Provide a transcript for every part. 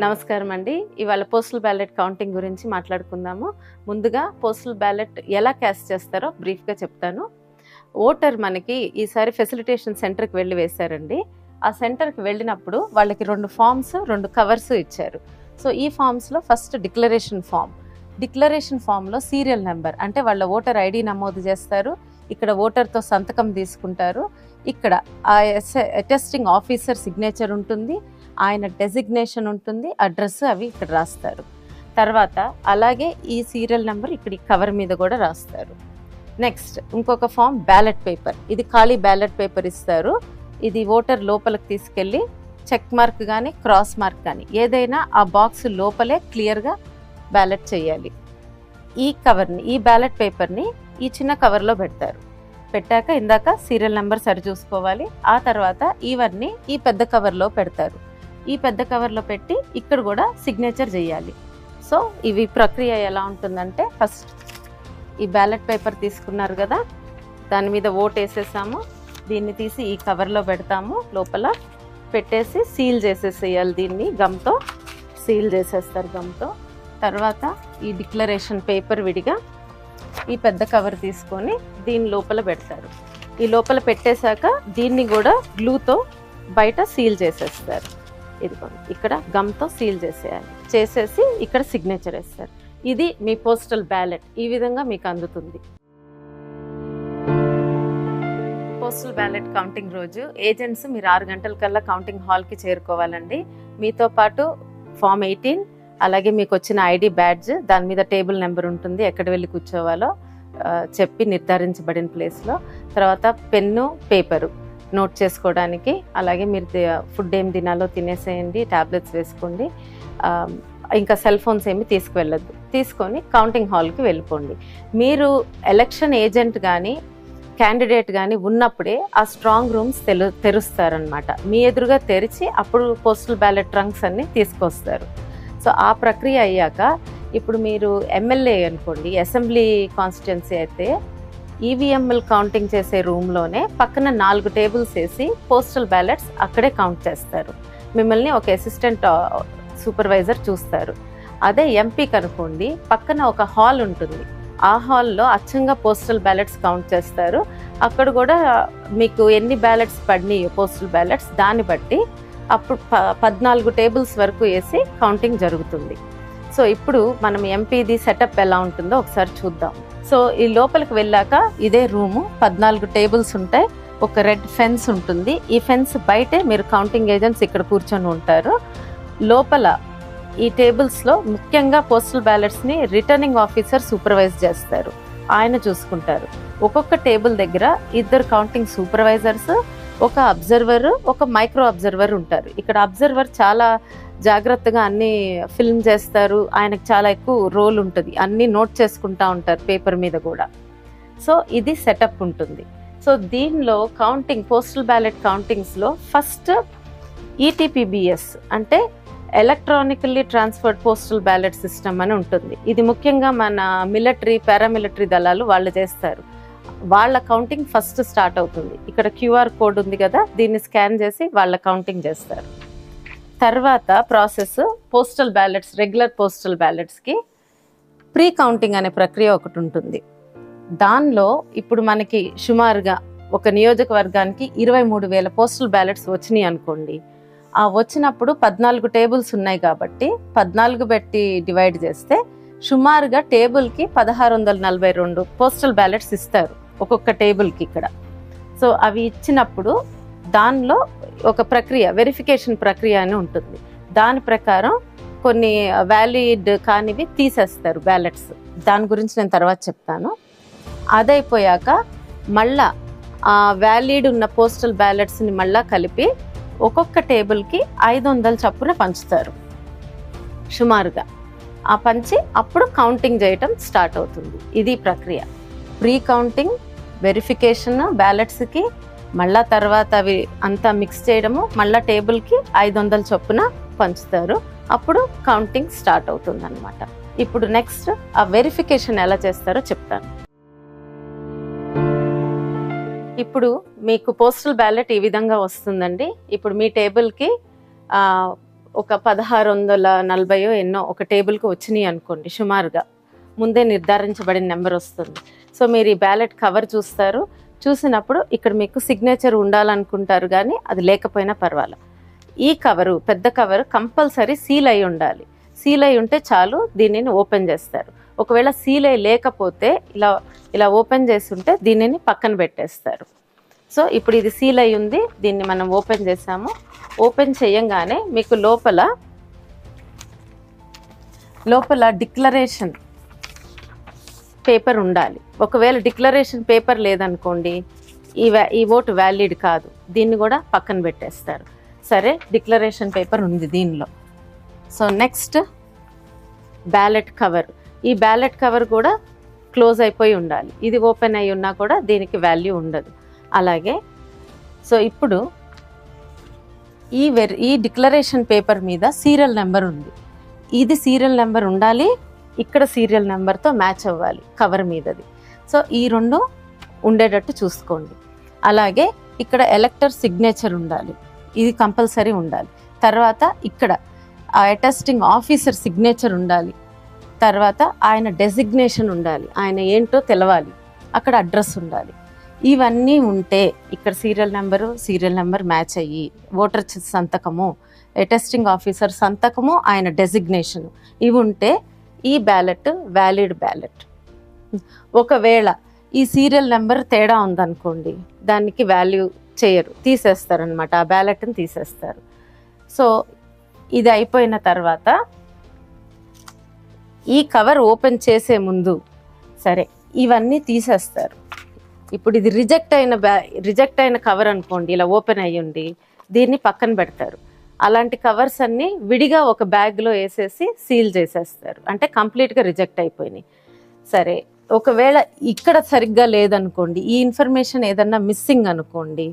నమస్కారం అండి. ఇవాళ పోస్టల్ బ్యాలెట్ కౌంటింగ్ గురించి మాట్లాడుకుందాము. ముందుగా పోస్టల్ బ్యాలెట్ ఎలా క్యాస్ట్ చేస్తారో బ్రీఫ్గా చెప్తాను. ఓటర్ మనకి ఈసారి ఫెసిలిటేషన్ సెంటర్కి వెళ్ళి వేశారండి. ఆ సెంటర్కి వెళ్ళినప్పుడు వాళ్ళకి 2 ఫామ్స్ 2 కవర్స్ ఇచ్చారు. సో ఈ ఫామ్స్లో ఫస్ట్ డిక్లరేషన్ ఫామ్లో సీరియల్ నెంబర్ అంటే వాళ్ళ ఓటర్ ఐడి నమోదు చేస్తారు. ఇక్కడ ఓటర్తో సంతకం తీసుకుంటారు. ఇక్కడ ఆ అటెస్టింగ్ ఆఫీసర్ సిగ్నేచర్ ఉంటుంది, ఆయన డెసిగ్నేషన్ ఉంటుంది, అడ్రస్ అవి ఇక్కడ రాస్తారు. తర్వాత అలాగే ఈ సీరియల్ నెంబర్ ఇక్కడ కవర్ మీద కూడా రాస్తారు. నెక్స్ట్ ఇంకొక ఫామ్ బ్యాలెట్ పేపర్. ఇది ఖాళీ బ్యాలెట్ పేపర్ ఇస్తారు. ఇది ఓటర్ లోపలికి తీసుకెళ్ళి చెక్ మార్క్ కానీ క్రాస్ మార్క్ కానీ ఏదైనా ఆ బాక్స్ లోపలే క్లియర్గా బ్యాలెట్ చేయాలి. ఈ బ్యాలెట్ పేపర్ని ఈ చిన్న కవర్లో పెడతారు. పెట్టాక ఇందాక సీరియల్ నెంబర్ సరి చూసుకోవాలి. ఆ తర్వాత ఇవన్నీ ఈ పెద్ద కవర్లో పెడతారు. ఈ పెద్ద కవర్లో పెట్టి ఇక్కడ కూడా సిగ్నేచర్ చేయాలి. సో ఇవి ప్రక్రియ ఎలా ఉంటుందంటే, ఫస్ట్ ఈ బ్యాలెట్ పేపర్ తీసుకున్నారు కదా, దాని మీద ఓట్ వేసేసాము. దీన్ని తీసి ఈ కవర్లో పెడతాము. లోపల పెట్టేసి సీల్ చేసేసేయాలి. దీన్ని గమ్తో సీల్ చేసేస్తారు గమ్తో. తర్వాత ఈ డిక్లరేషన్ పేపర్ విడిగా ఈ పెద్ద కవర్ తీసుకొని దీని లోపల పెడతారు. ఈ లోపల పెట్టేశాక దీన్ని కూడా గ్లూతో బయట సీల్ చేసేస్తారు. ఇదిగోండి ఇక్కడ గమ్తో సీల్ చేసేసి ఇక్కడ సిగ్నేచర్ వేస్తారు. ఇది మీ పోస్టల్ బ్యాలెట్. ఈ విధంగా మీకు అందుతుంది. పోస్టల్ బ్యాలెట్ కౌంటింగ్ రోజు ఏజెంట్స్ మీరు 6 గంటల కల్లా కౌంటింగ్ హాల్కి చేరుకోవాలండి. మీతో పాటు ఫామ్ 18, అలాగే మీకు వచ్చిన ఐడి బ్యాడ్జ్, దాని మీద టేబుల్ నెంబర్ ఉంటుంది, ఎక్కడ వెళ్ళి కూర్చోవాలో చెప్పి నిర్ధారించబడిన ప్లేస్లో. తర్వాత పెన్ను పేపరు నోట్ చేసుకోవడానికి, అలాగే మీరు ఫుడ్ ఏం తినాలో తినేసేయండి, ట్యాబ్లెట్స్ వేసుకోండి. ఇంకా సెల్ ఫోన్స్ ఏమి తీసుకువెళ్ళద్దు. తీసుకొని కౌంటింగ్ హాల్కి వెళ్ళిపోండి. మీరు ఎలక్షన్ ఏజెంట్ కానీ క్యాండిడేట్ కానీ ఉన్నప్పుడే ఆ స్ట్రాంగ్ రూమ్స్ తెరుస్తారనమాట. మీ ఎదురుగా తెరిచి అప్పుడు పోస్టల్ బ్యాలెట్ ట్రంక్స్ అన్ని తీసుకొస్తారు. సో ఆ ప్రక్రియ అయ్యాక ఇప్పుడు మీరు ఎమ్మెల్యే అనుకోండి, అసెంబ్లీ కాన్స్టిట్యున్సీ అయితే ఈవీఎంఎల్ కౌంటింగ్ చేసే రూమ్లోనే పక్కన 4 టేబుల్స్ వేసి పోస్టల్ బ్యాలెట్స్ అక్కడే కౌంట్ చేస్తారు. మిమ్మల్ని ఒక అసిస్టెంట్ సూపర్వైజర్ చూస్తారు. అదే ఎంపీకి అనుకోండి, పక్కన ఒక హాల్ ఉంటుంది. ఆ హాల్లో అచ్చంగా పోస్టల్ బ్యాలెట్స్ కౌంట్ చేస్తారు. అక్కడ కూడా మీకు ఎన్ని బ్యాలెట్స్ పడినాయో పోస్టల్ బ్యాలెట్స్ దాన్ని బట్టి అప్పుడు 14 టేబుల్స్ వరకు వేసి కౌంటింగ్ జరుగుతుంది. సో ఇప్పుడు మనం ఎంపీది సెటప్ ఎలా ఉంటుందో ఒకసారి చూద్దాం. సో ఈ లోపలికి వెళ్ళాక ఇదే రూము, 14 టేబుల్స్ ఉంటాయి, ఒక రెడ్ ఫెన్స్ ఉంటుంది. ఈ ఫెన్స్ బయటే మీరు కౌంటింగ్ ఏజెంట్స్ ఇక్కడ కూర్చొని ఉంటారు. లోపల ఈ టేబుల్స్లో ముఖ్యంగా పోస్టల్ బ్యాలెట్స్ని రిటర్నింగ్ ఆఫీసర్ సూపర్వైజ్ చేస్తారు. ఆయన చూసుకుంటారు. ఒక్కొక్క టేబుల్ దగ్గర 2 కౌంటింగ్ సూపర్వైజర్స్, ఒక అబ్జర్వర్, ఒక మైక్రో అబ్జర్వర్ ఉంటారు. ఇక్కడ అబ్జర్వర్ చాలా జాగ్రత్తగా అన్ని ఫిల్మ్ చేస్తారు. ఆయనకు చాలా ఎక్కువ రోల్ ఉంటుంది, అన్నీ నోట్ చేసుకుంటా ఉంటారు పేపర్ మీద కూడా. సో ఇది సెటప్ ఉంటుంది. సో దీనిలో పోస్టల్ బ్యాలెట్ కౌంటింగ్స్లో ఫస్ట్ ఈటీపీబీఎస్ అంటే electronically transferred postal ballot system అని ఉంటుంది. ఇది ముఖ్యంగా మన పారామిలిటరీ దళాలు వాళ్ళు చేస్తారు. వాళ్ళ కౌంటింగ్ ఫస్ట్ స్టార్ట్ అవుతుంది. ఇక్కడ క్యూఆర్ కోడ్ ఉంది కదా, దీన్ని స్కాన్ చేసి వాళ్ళ కౌంటింగ్ చేస్తారు. తర్వాత process postal ballots, regular postal బ్యాలెట్స్కి ప్రీ కౌంటింగ్ అనే ప్రక్రియ ఒకటి ఉంటుంది. దానిలో ఇప్పుడు మనకి సుమారుగా ఒక నియోజకవర్గానికి 23,000 పోస్టల్ బ్యాలెట్స్ వచ్చినాయి అనుకోండి. ఆ వచ్చినప్పుడు 14 టేబుల్స్ ఉన్నాయి కాబట్టి 14 పెట్టి డివైడ్ చేస్తే సుమారుగా టేబుల్కి 1642 పోస్టల్ బ్యాలెట్స్ ఇస్తారు ఒక్కొక్క టేబుల్కి ఇక్కడ. సో అవి ఇచ్చినప్పుడు దానిలో ఒక ప్రక్రియ, వెరిఫికేషన్ ప్రక్రియ అని ఉంటుంది. దాని ప్రకారం కొన్ని వ్యాలిడ్ కానివి తీసేస్తారు బ్యాలెట్స్. దాని గురించి నేను తర్వాత చెప్తాను. అదైపోయాక మళ్ళా ఆ వ్యాలిడ్ ఉన్న పోస్టల్ బ్యాలెట్స్ని మళ్ళా కలిపి ఒక్కొక్క టేబుల్కి 500 చొప్పున పంచుతారు సుమారుగా. ఆ పంచి అప్పుడు కౌంటింగ్ చేయటం స్టార్ట్ అవుతుంది. ఇది ప్రక్రియ. ప్రీ కౌంటింగ్, వెరిఫికేషన్ బ్యాలెట్స్కి, మళ్ళా తర్వాత అవి అంతా మిక్స్ చేయడము, మళ్ళా టేబుల్కి 500 చొప్పున పంచుతారు. అప్పుడు కౌంటింగ్ స్టార్ట్ అవుతుంది అనమాట. ఇప్పుడు నెక్స్ట్ ఆ వెరిఫికేషన్ ఎలా చేస్తారో చెప్తాను. ఇప్పుడు మీకు పోస్టల్ బ్యాలెట్ ఈ విధంగా వస్తుందండి. ఇప్పుడు మీ టేబుల్కి ఒక 1640 ఎన్నో ఒక టేబుల్కి వచ్చినాయి అనుకోండి, సుమారుగా ముందే నిర్ధారించబడిన నెంబర్ వస్తుంది. సో మీరు ఈ బ్యాలెట్ కవర్ చూస్తారు, చూసినప్పుడు ఇక్కడ మీకు సిగ్నేచర్ ఉండాలనుకుంటారు, కానీ అది లేకపోయినా పర్వాలేదు. ఈ కవరు, పెద్ద కవరు కంపల్సరీ సీల్ అయి ఉండాలి. సీల్ అయి ఉంటే చాలు, దీనిని ఓపెన్ చేస్తారు. ఒకవేళ సీల్ అయి లేకపోతే ఇలా ఓపెన్ చేసి ఉంటే దీనిని పక్కన పెట్టేస్తారు. సో ఇప్పుడు ఇది సీల్ అయి ఉంది, దీన్ని మనం ఓపెన్ చేసాము. ఓపెన్ చేయంగానే మీకు లోపల డిక్లరేషన్ పేపర్ ఉండాలి. ఒకవేళ డిక్లరేషన్ పేపర్ లేదనుకోండి, ఈ ఓటు వ్యాలిడ్ కాదు, దీన్ని కూడా పక్కన పెట్టేస్తారు. సరే, డిక్లరేషన్ పేపర్ ఉంది దీనిలో. So next ballot cover. ఈ బ్యాలెట్ కవర్ కూడా క్లోజ్ అయిపోయి ఉండాలి. ఇది ఓపెన్ అయి ఉన్నా కూడా దీనికి వాల్యూ ఉండదు. అలాగే సో ఇప్పుడు ఈ డిక్లరేషన్ పేపర్ మీద సీరియల్ నెంబర్ ఉంది. ఇది సీరియల్ నెంబర్ ఉండాలి, ఇక్కడ సీరియల్ నెంబర్తో మ్యాచ్ అవ్వాలి కవర్ మీదది. సో ఈ రెండు ఉండేటట్టు చూసుకోండి. అలాగే ఇక్కడ ఎలక్టర్ సిగ్నేచర్ ఉండాలి, ఇది కంపల్సరీ ఉండాలి. తర్వాత ఇక్కడ ఆ అటెస్టింగ్ ఆఫీసర్ సిగ్నేచర్ ఉండాలి. తర్వాత ఆయన డెసిగ్నేషన్ ఉండాలి, ఆయన ఏంటో తెలవాలి. అక్కడ అడ్రస్ ఉండాలి. ఇవన్నీ ఉంటే ఇక్కడ సీరియల్ నెంబర్ మ్యాచ్ అయ్యి, ఓటర్ సంతకము, అటెస్టింగ్ ఆఫీసర్ సంతకము, ఆయన డెసిగ్నేషను ఇవి ఉంటే ఈ బ్యాలెట్ వ్యాలిడ్ బ్యాలెట్. ఒకవేళ ఈ సీరియల్ నెంబర్ తేడా ఉందనుకోండి, దానికి వాల్యూ చేయరు, తీసేస్తారనమాట, ఆ బ్యాలెట్ని తీసేస్తారు. సో ఇది అయిపోయిన తర్వాత ఈ కవర్ ఓపెన్ చేసే ముందు సరే ఇవన్నీ తీసేస్తారు. ఇప్పుడు ఇది రిజెక్ట్ అయిన కవర్ అనుకోండి, ఇలా ఓపెన్ అయ్యి ఉండి దీన్ని పక్కన పెడతారు. అలాంటి కవర్స్ అన్నీ విడిగా ఒక బ్యాగ్లో వేసేసి సీల్ చేసేస్తారు, అంటే కంప్లీట్గా రిజెక్ట్ అయిపోయినాయి. సరే, ఒకవేళ ఇక్కడ సరిగ్గా లేదనుకోండి, ఈ ఇన్ఫర్మేషన్ ఏదన్నా మిస్సింగ్ అనుకోండి,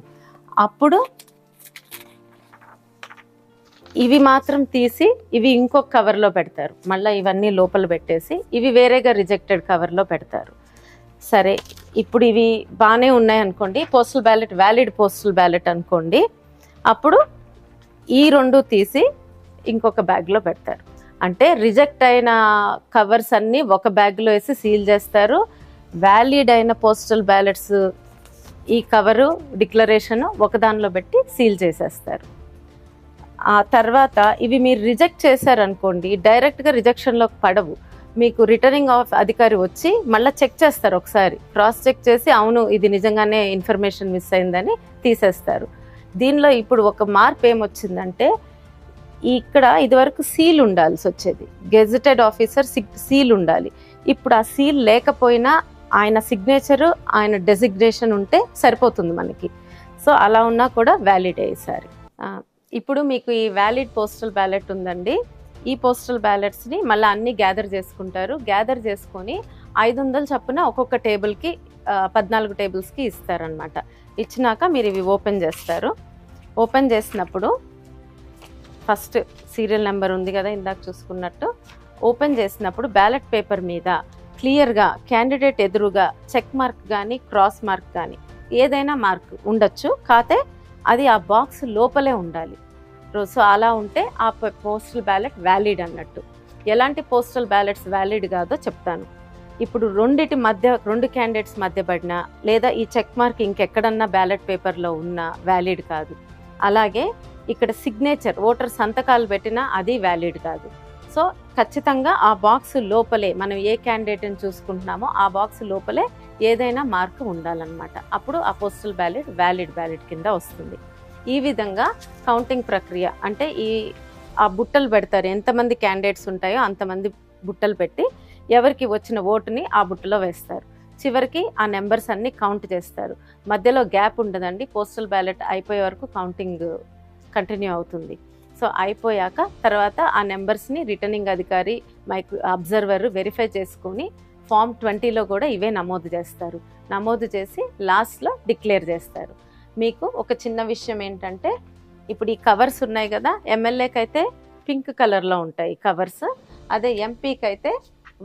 అప్పుడు ఇవి మాత్రం తీసి ఇవి ఇంకొక కవర్లో పెడతారు. మళ్ళీ ఇవన్నీ లోపల పెట్టేసి ఇవి వేరేగా రిజెక్టెడ్ కవర్లో పెడతారు. సరే, ఇప్పుడు ఇవి బాగానే ఉన్నాయి అనుకోండి, postal ballot valid postal ballot అనుకోండి, అప్పుడు ఈ రెండు తీసి ఇంకొక బ్యాగ్లో పెడతారు. అంటే రిజెక్ట్ అయిన కవర్స్ అన్నీ ఒక బ్యాగ్లో వేసి సీల్ చేస్తారు. వ్యాలిడ్ అయిన పోస్టల్ బ్యాలెట్స్ ఈ కవరు డిక్లరేషన్ ఒకదానిలో పెట్టి సీల్ చేసేస్తారు. ఆ తర్వాత ఇవి మీరు రిజెక్ట్ చేశారనుకోండి, డైరెక్ట్గా రిజెక్షన్లోకి పడవు. మీకు రిటర్నింగ్ అధికారి వచ్చి మళ్ళీ చెక్ చేస్తారు, ఒకసారి క్రాస్ చెక్ చేసి అవును ఇది నిజంగానే ఇన్ఫర్మేషన్ మిస్ అయిందని తీసేస్తారు. దీనిలో ఇప్పుడు ఒక మార్పు ఏమొచ్చిందంటే, ఇక్కడ ఇదివరకు సీల్ ఉండాల్సి వచ్చేది, గెజెటెడ్ ఆఫీసర్ సీల్ ఉండాలి. ఇప్పుడు ఆ సీల్ లేకపోయినా ఆయన సిగ్నేచరు, ఆయన డెసిగ్నేషన్ ఉంటే సరిపోతుంది మనకి. సో అలా ఉన్నా కూడా వ్యాలిడ్ అయ్యేసారి. ఇప్పుడు మీకు ఈ వ్యాలిడ్ పోస్టల్ బ్యాలెట్ ఉందండి. ఈ పోస్టల్ బ్యాలెట్స్ని మళ్ళీ అన్నీ గ్యాదర్ చేసుకుంటారు. గ్యాదర్ చేసుకొని 500 చొప్పున ఒక్కొక్క టేబుల్కి 14 టేబుల్స్కి ఇస్తారనమాట. ఇచ్చినాక మీరు ఇవి ఓపెన్ చేస్తారు. ఓపెన్ చేసినప్పుడు ఫస్ట్ సీరియల్ నెంబర్ ఉంది కదా ఇందాక చూసుకున్నట్టు, ఓపెన్ చేసినప్పుడు బ్యాలెట్ పేపర్ మీద క్లియర్గా క్యాండిడేట్ ఎదురుగా చెక్ మార్క్ కానీ క్రాస్ మార్క్ కానీ ఏదైనా మార్క్ ఉండొచ్చు, కాతే అది ఆ బాక్స్ లోపలే ఉండాలి. సో అలా ఉంటే ఆ పోస్టల్ బ్యాలెట్ వ్యాలిడ్ అన్నట్టు. ఎలాంటి పోస్టల్ బ్యాలెట్స్ వ్యాలిడ్ కాదో చెప్తాను. ఇప్పుడు రెండు క్యాండిడేట్స్ మధ్య పడినా, లేదా ఈ చెక్ మార్క్ ఇంకెక్కడన్నా బ్యాలెట్ పేపర్లో ఉన్నా వ్యాలిడ్ కాదు. అలాగే ఇక్కడ సిగ్నేచర్, ఓటర్ సంతకాలు పెట్టినా అది వ్యాలిడ్ కాదు. సో ఖచ్చితంగా ఆ బాక్స్ లోపలే, మనం ఏ క్యాండిడేట్ని చూసుకుంటున్నామో ఆ బాక్స్ లోపలే ఏదైనా మార్క్ ఉండాలన్నమాట. అప్పుడు ఆ పోస్టల్ బ్యాలెట్ వ్యాలిడ్ బ్యాలెట్ కింద వస్తుంది. ఈ విధంగా కౌంటింగ్ ప్రక్రియ అంటే ఆ బుట్టలు పెడతారు, ఎంతమంది క్యాండిడేట్స్ ఉంటాయో అంతమంది బుట్టలు పెట్టి ఎవరికి వచ్చిన ఓటుని ఆ బుట్టలో వేస్తారు. చివరికి ఆ నెంబర్స్ అన్ని కౌంట్ చేస్తారు. మధ్యలో గ్యాప్ ఉండదండి, పోస్టల్ బ్యాలెట్ అయిపోయే వరకు కౌంటింగ్ కంటిన్యూ అవుతుంది. సో అయిపోయాక తర్వాత ఆ నెంబర్స్ని రిటర్నింగ్ అధికారి, అబ్జర్వర్ వెరిఫై చేసుకొని ఫామ్ 20లో కూడా ఇవే నమోదు చేస్తారు. నమోదు చేసి లాస్ట్లో డిక్లేర్ చేస్తారు. మీకు ఒక చిన్న విషయం ఏంటంటే, ఇప్పుడు ఈ కవర్స్ ఉన్నాయి కదా, ఎమ్మెల్యేకి అయితే పింక్ కలర్లో ఉంటాయి కవర్స్, అదే ఎంపీకి అయితే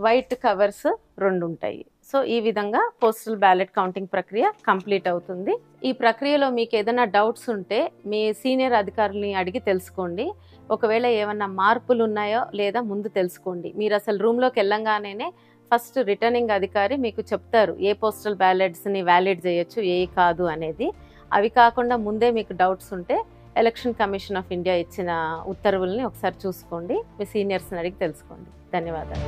వైట్ కవర్స్ 2 ఉంటాయి. సో ఈ విధంగా పోస్టల్ బ్యాలెట్ కౌంటింగ్ ప్రక్రియ కంప్లీట్ అవుతుంది. ఈ ప్రక్రియలో మీకు ఏదైనా డౌట్స్ ఉంటే మీ సీనియర్ అధికారులని అడిగి తెలుసుకోండి. ఒకవేళ ఏమన్నా మార్పులు ఉన్నాయో లేదా ముందు తెలుసుకోండి. మీరు అసలు రూమ్లోకి వెళ్ళంగానే ఫస్ట్ రిటర్నింగ్ అధికారి మీకు చెప్తారు ఏ పోస్టల్ బ్యాలెట్స్ని వ్యాలిడ్ చేయొచ్చు, ఏ కాదు అనేది. అవి కాకుండా ముందే మీకు డౌట్స్ ఉంటే ఎలక్షన్ కమిషన్ ఆఫ్ ఇండియా ఇచ్చిన ఉత్తర్వుల్ని ఒకసారి చూసుకోండి. మీ సీనియర్స్ని అడిగి తెలుసుకోండి. ధన్యవాదాలు.